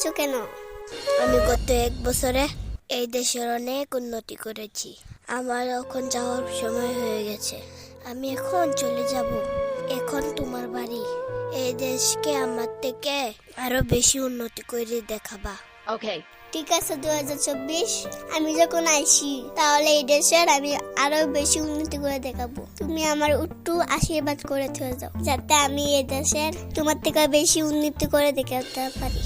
কাঁদছো কেন? আমি গত 1 বছরে এই দেশের অনেক উন্নতি করেছি। আমার এখন যাওয়ার সময় হয়ে গেছে। আমি এখন চলে যাব। এখন তোমার বাড়ি। এই দেশকে আমার থেকে আরো বেশি উন্নতি করে দেখাবা। ওকে, ঠিক আছে 2024 আমি যখন আসি তাহলে এই দেশের আমি আরো বেশি উন্নতি করে দেখাবো। তুমি আমার একটু আশীর্বাদ করে থয়ে যাও যাতে আমি এই দেশের তোমার থেকে বেশি উন্নতি করে দেখাতে পারি।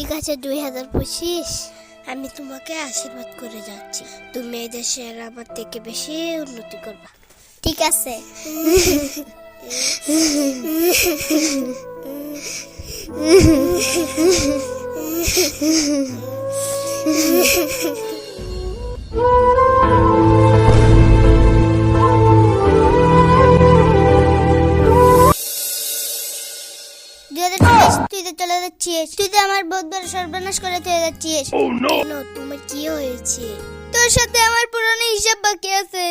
ঠিক আছে 2025 আমি তোমাকে আশীর্বাদ করে যাচ্ছি। তুমি এই দেশের আমার থেকে বেশি উন্নতি করবা। ঠিক আছে। তুই তো চলে যাচ্ছিস, তুই তো আমার বহুত বড় সর্বনাশ করে চলে যাচ্ছিস। কেন, তোমার কি হয়েছে? তোর সাথে আমার পুরনো হিসাব বাকি আছে।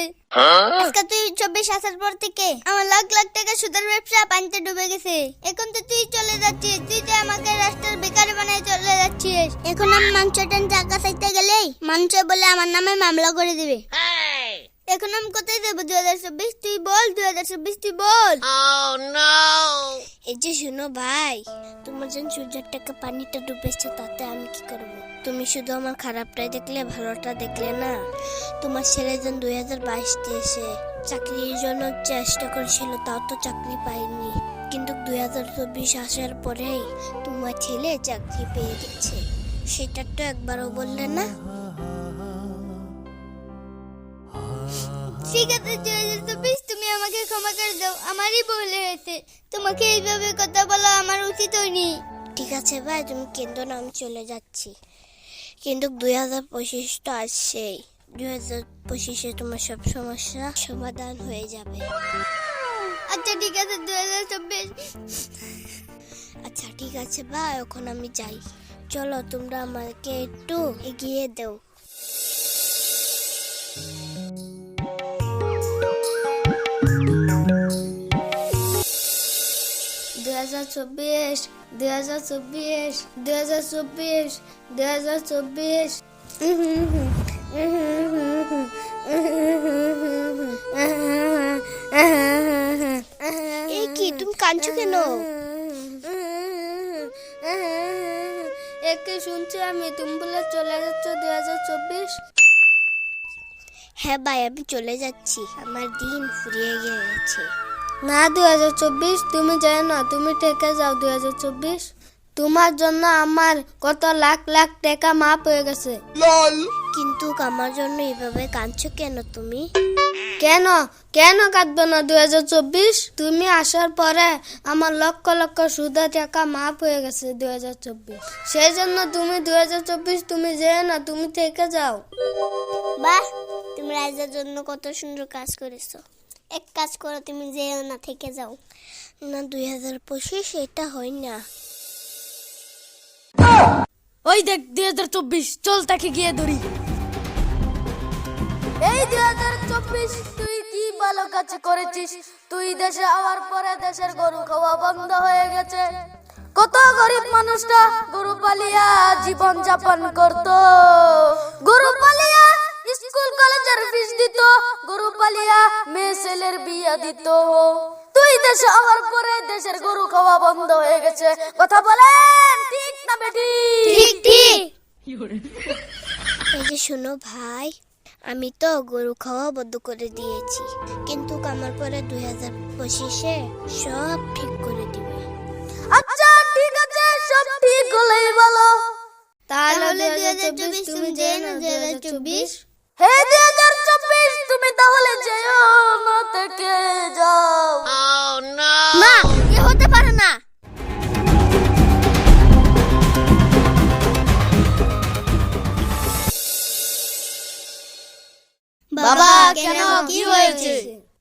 আজকে তুই 24 আসার পর থেকে আমার লাখ লাখ টাকা সুদের ব্যবসা পানিতে ডুবে গেছে। এখন তো তুই চলে যাচ্ছিস, তুই তো আমাকে রাস্তার বেকার বানায় চলে যাচ্ছিস। এখন আমি মাংস টান টাকা চাইতে গেলেই মানুষ বলে আমার নামে মামলা করে দিবে। এখন আমি কোথায় যাবো? 2024 তুই বল, 2024 তুই বল। এই যে শুনো ভাই, তোমার যখন সূর্যের টাকা পানিতে ডুবেছে তাতে আমি কি করব? তুমি শুধু আমার খারাপটাই দেখলে, ভালোটা দেখলে না। তোমার ছেলে যখন 2022 দিয়েছে, চাকরির জন্য চেষ্টা করেছিল, তাও তো চাকরি পায়নি। কিন্তু 2024 আসার পরেই তোমার ছেলে চাকরি পেয়ে গেছে। সেটা তো একবারও বললে না। ঠিক আছে 2024 তুমি আমাকে ক্ষমা করে দাও, আমারই ভুল হয়েছে। তোমাকে এইভাবে কথা বলা আমার উচিত হয়নি। ঠিক আছে ভাই, তুমি কেন্দ্র নাম চলে যাচ্ছি। কিন্তু 2025 তো আসছেই। 2025 তোমার সব সমস্যা সমাধান হয়ে যাবে। আচ্ছা ঠিক আছে 2024। আচ্ছা ঠিক আছে ভাই, এখন আমি যাই। চলো তোমরা আমাকে একটু এগিয়ে দাও। 2024 2024 2024 2024। এই কি, তুমি কাঁদছো কেন? একে শুনছি আমি, তুমি বলে চলে যাচ্ছ 2024। হ্যাঁ ভাই, আমি চলে যাচ্ছি। আমার দিন ফুরিয়ে গেছে। না 2024 তুমি যাও না, তুমি থেকে যাও 2024। তোমার জন্য আমার কত লাখ লাখ টাকা মাপ হয়ে গেছে। কিন্তু আমার জন্য এভাবে কাঁদছো কেন তুমি? কেন কেন কাঁদবো না? 2024 তুমি আসার পরে আমার লক্ষ লক্ষ সুদের টাকা মাপ হয়ে গেছে 2024। সেই জন্য তুমি 2024 তুমি যেও না, তুমি থেকে যাও। বাহ, তুমি রাজার জন্য কত সুন্দর কাজ করেছো। এক কাজ করো, তুমি যেও না, থেকে যাও। না 2025 এটা হয় না। ওই দেখ 2024, চল তাকে গিয়ে ধরি। এই 2024 তুই কি ভালো কাজ করেছিস? তুই দেশে আওয়ার পরে দেশের গরু খাওয়া বন্ধ হয়ে গেছে। কত গরিব মানুষটা গরু পালিয়া জীবন যাপন করত। গরু পালিয়া স্কুল কলেজের ফিস দিত, গরু পালিয়া মেয়ে ছেলের বিয়া দিত। তুই দেশে আওয়ার পরে দেশের গরু খাওয়া বন্ধ হয়ে গেছে। কথা বলেন ঠিক না বেটি? ঠিক ঠিক। এই যে শোনো ভাই, আমি তো গরু খাওয়া বন্ধ করে দিয়েছি, কিন্তু আমার পরে 2025 সব ঠিক করে দিবে। আচ্ছা ঠিক আছে, সব ঠিক হলেই বলো। তাহলে 2024 তুমি যেও না 2024। হে 2024 তুমি তাহলে যেও না, থেকে যাও। না, এ হতে পারে না। বাবা কেন, কি হয়েছে?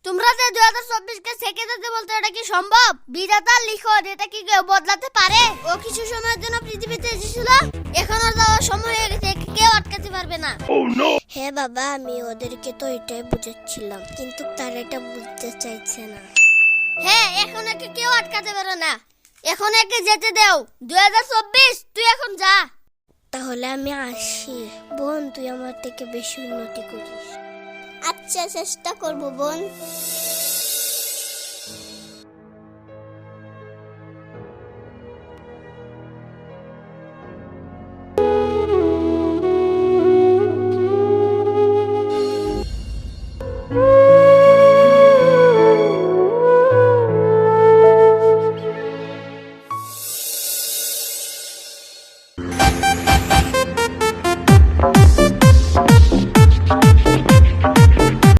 তোমরা যে 2024 কে সেকে যেতে বলতে, এটা কি সম্ভব? বিধাতা লিখন, এটা কি কেউ বদলাতে পারে? ও কিছু সময়ের জন্য পৃথিবীতে এসেছিল, এখন আর যাওয়ার সময় হয়ে গেছে, কেউ আটকাতে পারবে না। হ্যাঁ বাবা, আমি ওদেরকে তো এটাই বুঝাচ্ছিলাম, কিন্তু তারা এটা বুঝতে চাইছে না। হ্যাঁ, এখন একে কেউ আটকাতে পারে না। এখন একে যেতে দাও, 2024 তুই এখন যা। তাহলে আমি আসি বোন, তুই আমার থেকে বেশি উন্নতি করিস। আচ্ছা চেষ্টা করব বোন।